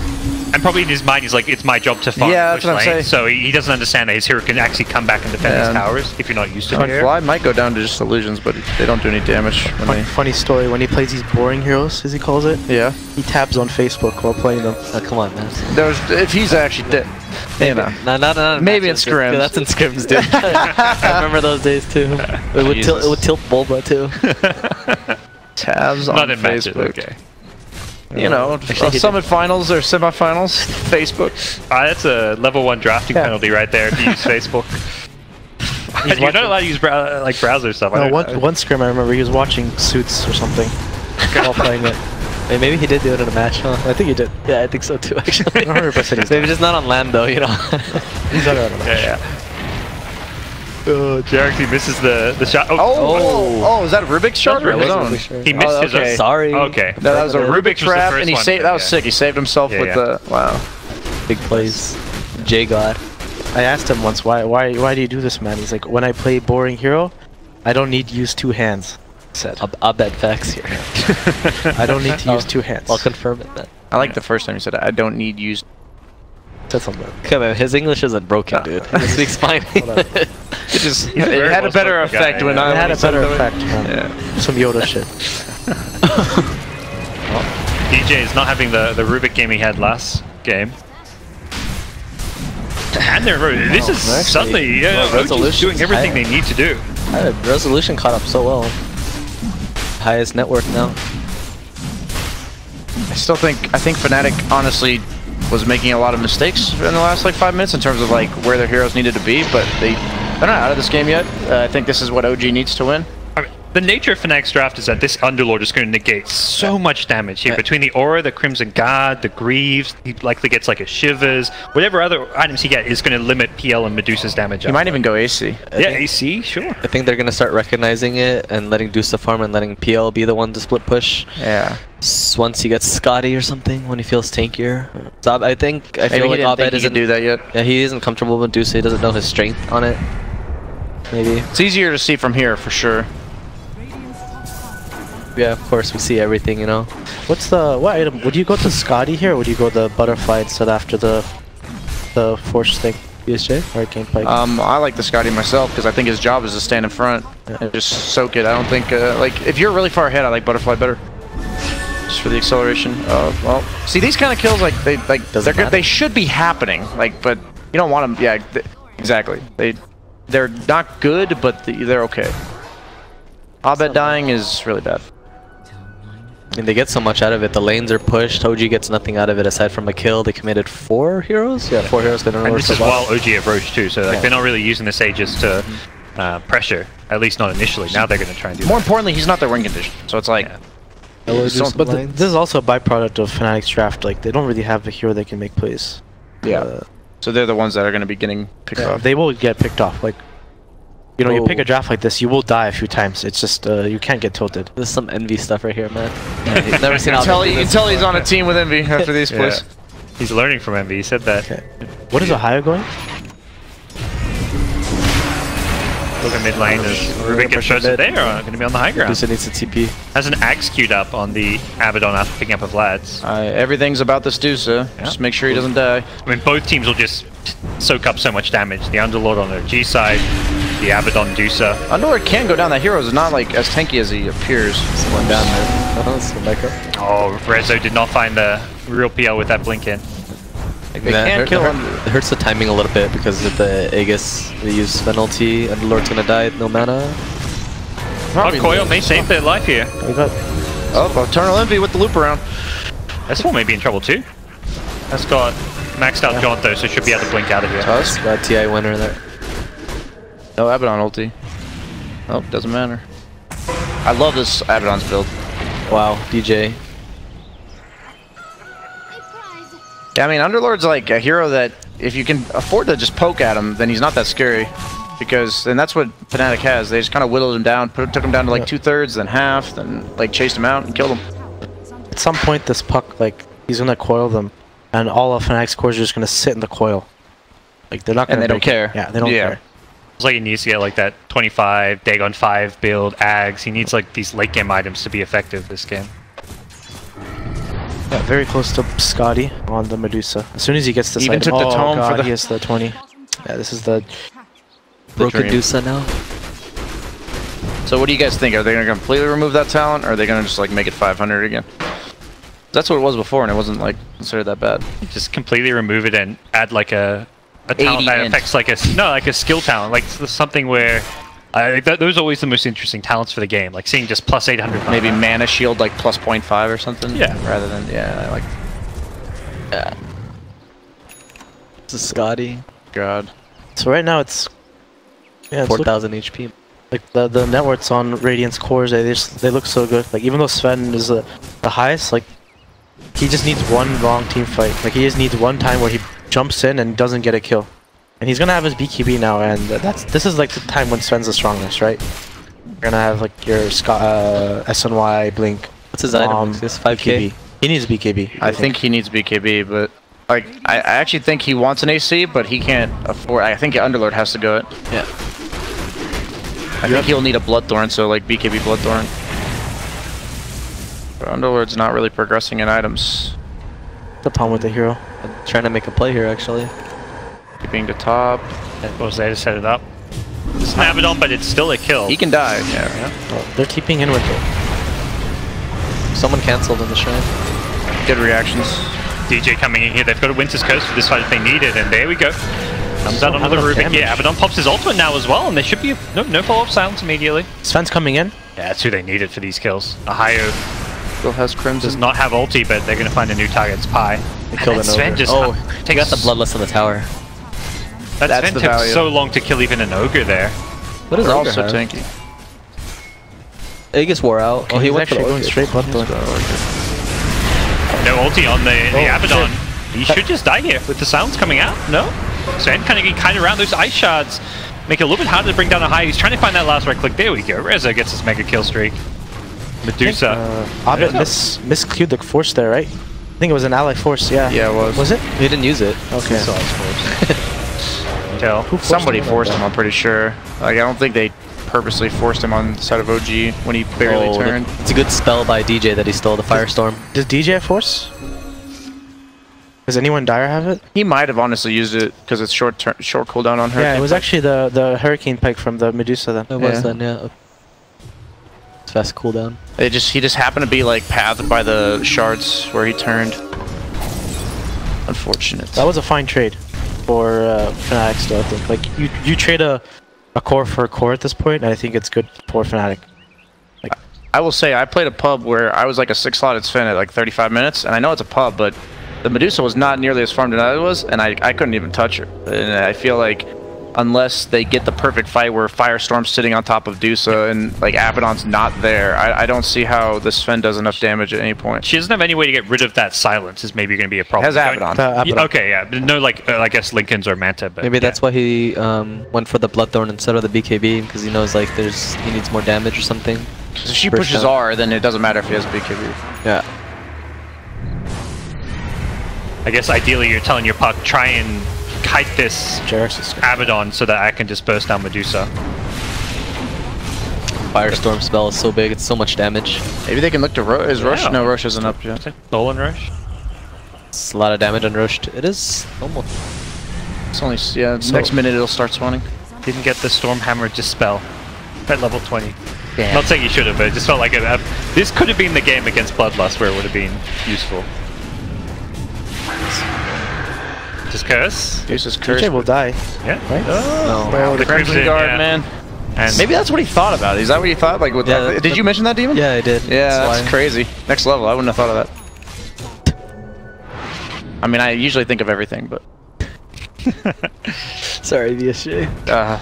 And probably in his mind, he's like, it's my job to farm that's what I'm saying. So he doesn't understand that his hero can actually come back and defend his towers if you're not used to it. Fly might go down to just illusions, but they don't do any damage. Funny story, when he plays these boring heroes, as he calls it, he tabs on Facebook while playing them. Oh, come on, man. If he's actually dead, you know. No, maybe in scrims. Yeah, that's in scrims, dude. I remember those days too. It would tilt Bulba too. Tabs not on in matches, Facebook. okay. You know, Summit Finals or Semifinals, Facebook. That's a level 1 drafting penalty right there if you use Facebook. You're not allowed to use browser stuff. No, one scrim I remember he was watching Suits or something while playing it. Hey, maybe he did do it in a match, huh? I think he did. Yeah, I think so too, actually. 100% he's maybe just not on land though, you know. He's not on a match. Yeah. Jarex, he misses the shot. Oh, is that a Rubik's shot or his own? He missed his own. Sorry. Okay. No, that was a Rubik trap, and he saved. That was sick. He saved himself with the big plays. J God. I asked him once, why do you do this, man? He's like, when I play boring hero, I don't need to use 2 hands. Said. I'll bet facts here. I don't need to use 2 hands. I'll confirm it, man. I like the first time he said, I don't need use. Said something. Come on, his English isn't broken, dude. He speaks fine. It had a better effect when I had a better effect. Some Yoda shit. DJ is not having the Rubik game he had last game. And this is suddenly OG's doing everything they need to do. Resolution caught up so well. Highest net worth now. I think Fnatic honestly was making a lot of mistakes in the last like 5 minutes in terms of like where their heroes needed to be, but they're not out of this game yet. I think this is what OG needs to win. I mean, the nature of Fnatic's draft is that this Underlord is going to negate so much damage here. Between the Aura, the Crimson Guard, the Greaves, he likely gets like a Shivers. Whatever other items he gets is going to limit PL and Medusa's damage. He might even go AC. Yeah, AC, sure. I think they're going to start recognizing it and letting Dusa farm and letting PL be the one to split push. Yeah. Once he gets Scotty or something, when he feels tankier. So I feel like Abed doesn't do that yet. Yeah, he isn't comfortable with Dusa. He doesn't know his strength on it. Maybe. It's easier to see from here for sure. Yeah, of course we see everything, you know. What item? Would you go to Scotty here, or would you go the butterfly instead after the force thing? BSJ? Hurricane Pike? I like the Scotty myself because I think his job is to stand in front and just soak it. I don't think like if you're really far ahead, I like butterfly better. Just for the acceleration. Well, see these kind of kills they're good. They should be happening. But you don't want them. Yeah, exactly. They're not good, but they're okay. Abed dying is really bad. I mean, they get so much out of it. The lanes are pushed. OG gets nothing out of it aside from a kill. They committed 4 heroes? Yeah, 4 heroes. They don't know. And this is while OG have Roche too, so they're not really using the Sages to pressure, at least not initially. Now they're going to try and do More importantly, he's not their win condition, so it's like... But this is also a byproduct of Fnatic's draft. Like, they don't really have a hero that can make plays. Yeah. So they're the ones that are going to be getting picked off. They will get picked off. Like, you know, you pick a draft like this, you will die a few times. It's just you can't get tilted. This is some envy stuff right here, man. Yeah, never seen You can tell he's on a team with Envy after these plays. He's learning from Envy. He said that. Okay. What is Ohio going? Look at mid lane as Rubik gets shows it there. Going to be on the high ground. Medusa needs a TP. Has an Axe queued up on the Abaddon after picking up a Vlad's. Everything's about this Dusa. Just make sure he doesn't die. I mean, both teams will just soak up so much damage. The Underlord on the G side, the Abaddon Dusa. Underlord can go down. That hero is not like as tanky as he appears. Someone down there. Someone back up. Oh, Rezo did not find the real PL with that blink in. They can't kill him. It hurts the timing a little bit because of the Aegis. They use penalty, and the Lord's gonna die at no mana. Oh, Coil may save their life here. Oh, Eternal Envy with the loop around. S4 may be in trouble too. That's got maxed out Jaunt though, so should be able to blink out of here. Tusk. Got TI winner there. No Abaddon ulti. Oh, doesn't matter. I love this Abaddon's build. Wow, DJ. Yeah, I mean, Underlord's like a hero that if you can afford to just poke at him, then he's not that scary. And that's what Fnatic has. They just kind of whittled him down, took him down to like 2/3, then half, then like chased him out and killed him. At some point, this puck, like, he's gonna coil them, and all of Fnatic's cores are just gonna sit in the coil. Like, they're not gonna. And they don't care. Yeah, they don't care. It's like he needs to get like that 25 Dagon 5 build Ags. He needs like these late game items to be effective this game. Yeah, very close to Scotty on the Medusa. As soon as he gets this Even item, took the tome God, for the. he has the 20. Yeah, this is the Broken dream. Dusa now. So what do you guys think? Are they gonna completely remove that talent, or are they gonna just like make it 500 again? That's what it was before, and it wasn't like considered that bad. Just completely remove it and add like a talent that affects like a skill talent, like something where those are always the most interesting talents for the game. Like seeing just plus 800. Maybe mana shield like plus 0.5 or something. Yeah. Rather than I like. Yeah. This is Scotty. God. So right now it's 4,000 HP. like the networks on Radiant's cores. They look so good. Like even though Sven is the highest, like he just needs one wrong team fight. Like he just needs one time where he jumps in and doesn't get a kill. And he's gonna have his BKB now, and this is like the time when Sven's the strongest, right? You're gonna have like your SNY Blink. What's his item? This 5k. BKB. He needs BKB. I think he needs BKB, but like I actually think he wants an AC, but he can't afford. I think Underlord has to go it. Yeah. I think he'll need a Bloodthorn, so like BKB Bloodthorn. But Underlord's not really progressing in items. the problem with the hero. I'm trying to make a play here actually. Keeping the top. Goes there to set it up. It's an Abaddon, but it's still a kill. He can die. Yeah. Oh, they're keeping in with it. Someone cancelled in the shrine. Good reactions. DJ coming in here. They've got a Winter's Curse for this fight if they need it, and there we go. Comes out onto the Abaddon Rubik. damage. Yeah, Abaddon pops his ultimate now as well, and there should be no follow-up silence immediately. Sven's coming in. Yeah, that's who they needed for these kills. Ohio Still has does Crimson. not have ulti, but they're going to find a new target. It's Pi. They killed And an Sven ogre. just Oh, takes he got the bloodlust on the tower. That That's Sven the took value. so long to kill even an ogre there. What is They're Ogre also have? tanky. Aegis wore out. Oh, he He's went for actually the going Ogre. straight Bloodthorn. No ulti on the Oh, Abaddon. He should just die here with the sounds coming out. No? Sven kind of get kite around those ice shards. Make it a little bit harder to bring down a high. He's trying to find that last right click. There we go. Rezo gets his mega kill streak. Medusa. Abed miscued the force there, right? I think it was an ally force, yeah. Yeah, it was. Was it? He didn't use it. Okay. Tell. Somebody forced him, I'm pretty sure. Like, I don't think they purposely forced him on the side of OG when he barely turned. It's a good spell by DJ that he stole the Firestorm. Does DJ have force? Does anyone dire have it? He might have honestly used it because it's short cooldown on her. Yeah, it was actually the Hurricane Pike from the Medusa then. It was Yeah. then, yeah. It's fast cooldown. He just happened to be like pathed by the shards where he turned. Unfortunate. That was a fine trade for Fnatic still, I think. Like, you trade a core for a core at this point, and I think it's good for Fnatic. I will say I played a pub where I was like a 6-slotted Sven at like 35 minutes, and I know it's a pub, but the Medusa was not nearly as farmed as I was, and I couldn't even touch her. And I feel like unless they get the perfect fight where Firestorm's sitting on top of Dusa and like Abaddon's not there. I don't see how the Sven does enough damage at any point. She doesn't have any way to get rid of that silence. Is maybe going to be a problem. Has Abaddon. Yeah, okay, yeah, but no, like I guess Lincoln's or Manta, but Maybe that's why he went for the Bloodthorn instead of the BKB, because he knows like he needs more damage or something. If she First pushes down. R, then it doesn't matter if he has BKB. Yeah. I guess ideally you're telling your puck try and kite this Jarek's is Abaddon so that I can just burst down Medusa. Firestorm spell is so big, it's so much damage. Maybe they can look to Roche. Is Roche? Yeah. No, Roche isn't up yet. Stolen Rush. It's a lot of damage on Roche. It is almost. It's only next minute it'll start spawning. Didn't get the Stormhammer Dispel at level 20. Damn. Not saying you should have, but it just felt like this could have been the game against Bloodlust where it would have been useful. Just curse? Dusa's curse. DJ will die. Yeah. Right? Oh, Oh, the Crimson Guard, yeah. man. And Maybe that's what he thought about. Is that what you thought? Like, with Yeah, did you mention that, Demon? Yeah, I did. Yeah, that's why. crazy. Next level. I wouldn't have thought of that. I mean, I usually think of everything, but Sorry, VSJ. uh,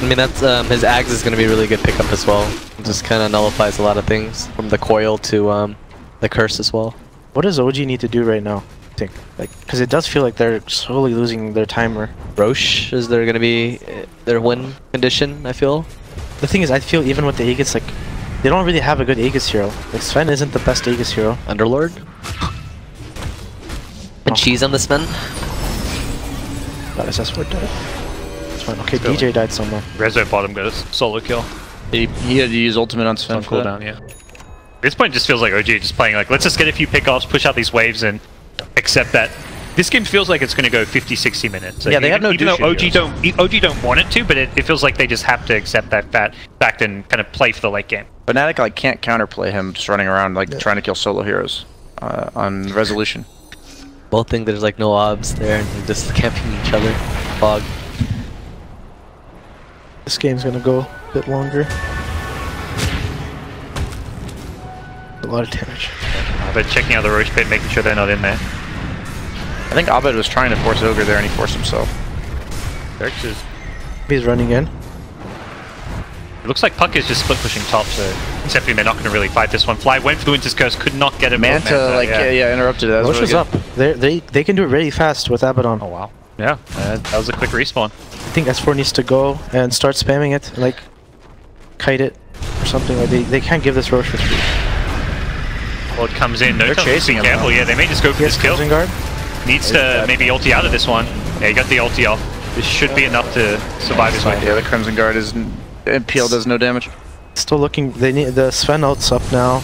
I mean, that's his Ags is going to be a really good pickup as well. It just kind of nullifies a lot of things from the coil to the curse as well. What does OG need to do right now? I think, like, because it does feel like they're slowly losing their timer. Roche is there going to be their win condition? I feel. The thing is, I feel even with the Aegis, like, they don't really have a good Aegis hero. Like, Sven isn't the best Aegis hero. Underlord. And cheese on this man. That SS word died. It's fine. Okay, DJ died somewhere. Rezo bottom got a solo kill. he had to use ultimate on Sven On for that. cooldown, yeah. At this point, it just feels like OG just playing like, let's just get a few pickoffs, push out these waves, and accept that. This game feels like it's going to go 50-60 minutes. Like, Yeah, they have no even though douche OG don't want it to, but it feels like they just have to accept that fact and kind of play for the late game. Fnatic like can't counterplay him just running around like trying to kill solo heroes on resolution. Both think there's like no obs there, and they're just camping each other. Fog. This game's gonna go a bit longer. A lot of damage. But checking out the Roche pit, making sure they're not in there. I think Abed was trying to force Ogre there and he forced himself. Derx is... He's running in. It looks like Puck is just split pushing top, so accepting they're not going to really fight this one. Fly went for the Winter's Curse, could not get it. Manta, like, yeah, interrupted it. That was Roche really is good. up. They can do it really fast with Abaddon. Oh wow. Yeah, that was a quick respawn. I think S4 needs to go and start spamming it, like kite it or something. Like they can't give this Roche for free. Well, it comes in. No, They're chasing him careful. now. Yeah, they may just go for this kill. Crimson Guard. Needs to maybe ulti out of this one. Yeah, he got the ulti off. This should be enough to survive this one. Yeah, the Crimson Guard is PL does no damage. Still looking. They need the Sven ult's up now.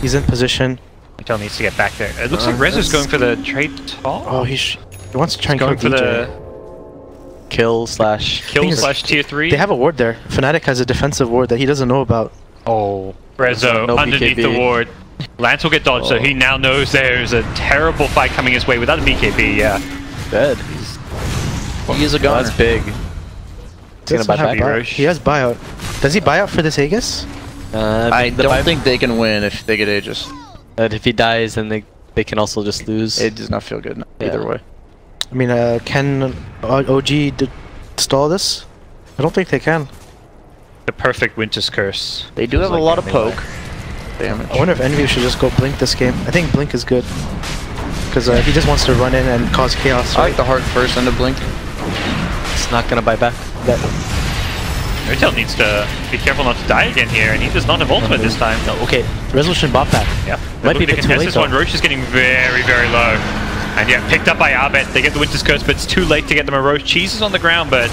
He's in position. Intel needs to get back there. It looks like Rez is going for the trade top. Oh, he wants to try and going kill for DJ. the Kill slash. kill is- slash tier 3. They have a ward there. Fnatic has a defensive ward that he doesn't know about. Oh, Rezo No underneath BKB. the ward. Lance will get dodged, so he now knows there's a terrible fight coming his way without a BKB. Yeah, Dead. He is a Oh, gunner. that's big. He's gonna Doesn't buy have back. buyout. He has buyout. Does he buy out for this Aegis? I the don't buy- think they can win if they get Aegis. that if he dies, then they can also just lose. It does not feel good Yeah. either way. I mean, can OG stall this? I don't think they can. the perfect Winter's Curse. They do have a like lot of anyway. poke damage. I wonder if Envy should just go Blink this game. I think Blink is good. Because he just wants to run in and cause chaos. I like the heart first and the blink. It's not gonna buy back. That, Intel needs to be careful not to die again here, and he does not have ultimate this time. no, okay, Resolution bot back. Yeah, Might be a to bit too contest late this one. though. Roche is getting very, very low. And yeah, picked up by Arbet. They get the Winter's Curse, but it's too late to get them a Roche. Cheese is on the ground, but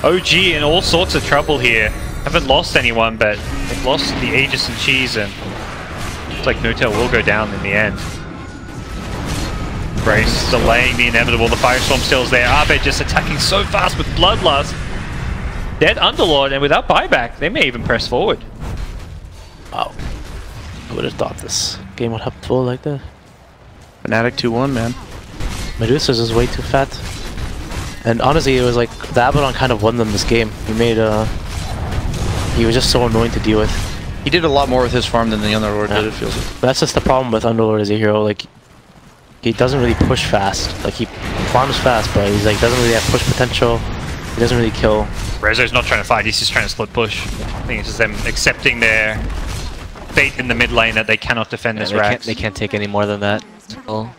OG in all sorts of trouble here. Haven't lost anyone, but they've lost the Aegis and Cheese, and looks like Nutel will go down in the end. Brace delaying the inevitable. The Firestorm still is there. Arbet just attacking so fast with Bloodlust. Dead Underlord, and without buyback, they may even press forward. Wow. I would have thought this game would have full like that. Fnatic 2-1, man. Medusa's is way too fat. And honestly, it was like the Abaddon kind of won them this game. He made he was just so annoying to deal with. He did a lot more with his farm than the Underlord Yeah. did, it feels like. But that's just the problem with Underlord as a hero. Like, he doesn't really push fast. Like, he farms fast, but he's like doesn't really have push potential. He doesn't really kill. Rezo's not trying to fight, he's just trying to split push. I think it's just them accepting their fate in the mid lane that they cannot defend this Rax. They can't take any more than that. Oh.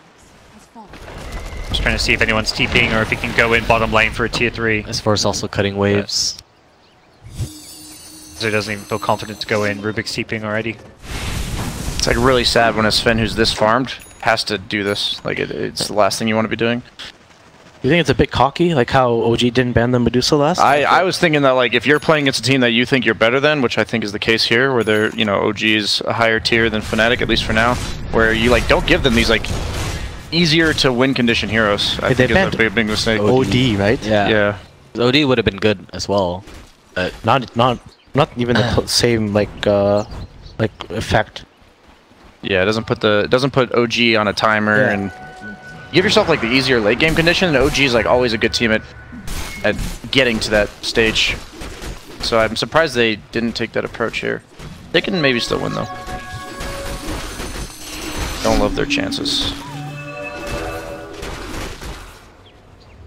Just trying to see if anyone's TPing or if he can go in bottom lane for a tier 3. S4's also cutting waves. So he doesn't even feel confident to go in. Rubik's TPing already. It's like really sad when a Sven who's this farmed has to do this. Like it's the last thing you want to be doing. You think it's a bit cocky, like how OG didn't ban the Medusa last? I was thinking that like if you're playing against a team that you think you're better than, which I think is the case here, where they're OG is a higher tier than Fnatic, at least for now, where you like don't give them these like easier to win condition heroes. I think is a big mistake. OD, right? Yeah. OD would have been good as well. Not even the same like effect. Yeah, it doesn't put OG on a timer and give yourself like the easier late game condition, and OG is like always a good team at getting to that stage. So I'm surprised they didn't take that approach here. They can maybe still win though. Don't love their chances.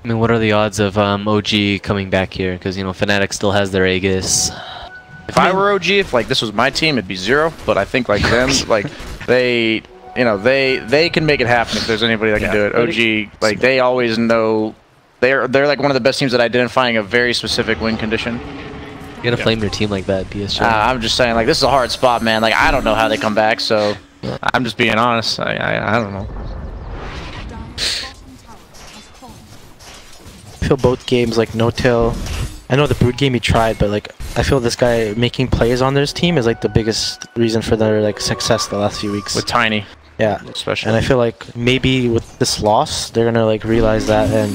I mean, what are the odds of OG coming back here? Because Fnatic still has their Aegis. If I were OG, if like this was my team, it'd be 0. But I think like them, like they can make it happen if there's anybody that can do it. OG, like they always know they're like one of the best teams at identifying a very specific win condition. You're gonna flame your team like that, PSG. I'm just saying, like this is a hard spot, man. Like I don't know how they come back, so I'm just being honest. I don't know. I feel both games like No-Tail. I know the Brood game he tried, but like I feel this guy making plays on this team is like the biggest reason for their like success the last few weeks. With Tiny. Yeah, especially. And I feel like maybe with this loss, they're gonna like realize that, and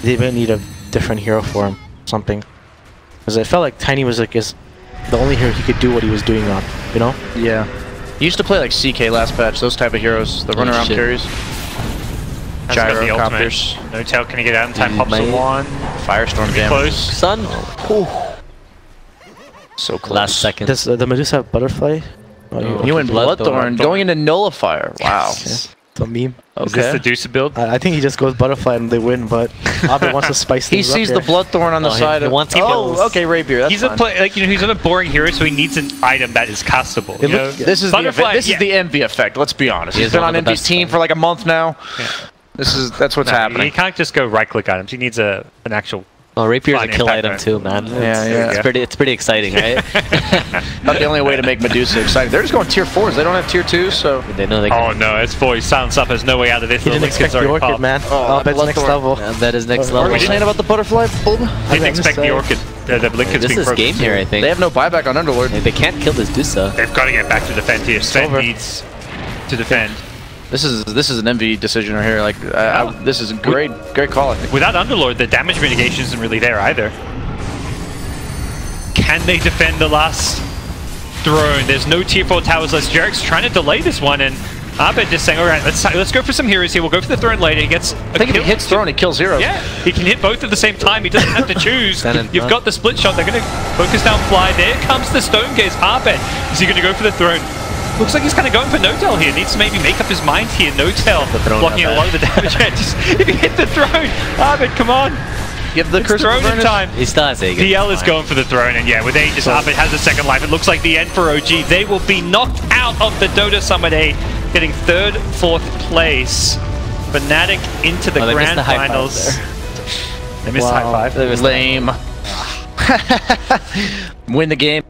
they might need a different hero for him, something. Because I felt like Tiny was like the only hero he could do what he was doing on, Yeah. He used to play like CK last patch, those type of heroes, the runaround carries. Gyrocopters. No-Tail, can he get out in time? Pops a 1. Firestorm damage. Close. Sun. So close. Last second. Does the Medusa have Butterfly? You went Bloodthorn, going into Nullifier. Wow. It's a meme. Is this the Deuce build? I think he just goes Butterfly and they win, but Abe wants to spice things up. He sees the Bloodthorn on the side he of... wants okay, Rapier, that's he's fine. he's on a boring hero, so he needs an item that is castable. This is the Envy effect, let's be honest. He's been on Envy's team for like a month now. Yeah. That's what's happening. He can't just go right-click items. He needs an actual... Oh, Rapier's a kill item too, man. Yeah. It's pretty exciting, right? Not the only way to make Medusa exciting. They're just going tier 4s. They don't have tier 2s, so... They know they can... Oh no, it's 4. Silence up. There's no way out of this. He didn't expect the Orchid, man. Oh, that's next level. That is next level. What were you saying about the Butterfly bulb? Didn't expect the Orchid. The Blink This is game here, I think. They have no buyback on Underlord. They can't kill this Dusa. They've got to get back to defend here. Sven needs to defend. This is an Envy decision right here. Like this is a great call, I think. Without Underlord, the damage mitigation isn't really there either. Can they defend the last throne? There's no tier 4 towers left. Jarek's trying to delay this one, and Abed just saying, all right, let's go for some heroes here. We'll go for the throne later. He gets I think if he hits throne, he kills heroes. Yeah, he can hit both at the same time. He doesn't have to choose. You've got the split shot. They're going to focus down Fly. There comes the stone gaze. Abed, is he going to go for the throne? Looks like he's kind of going for No-Tail here. Needs to maybe make up his mind here. No-Tail blocking a lot of the damage. If he hit the throne, Abed, come on. Give the curse throne in time. He still has Aegis. DL is going for the throne, and yeah, with Aegis up, it has a second life. It looks like the end for OG. They will be knocked out of the Dota Summer Day, getting 3rd, 4th place. Fnatic into the grand finals. They missed the high five. Lame. Win the game.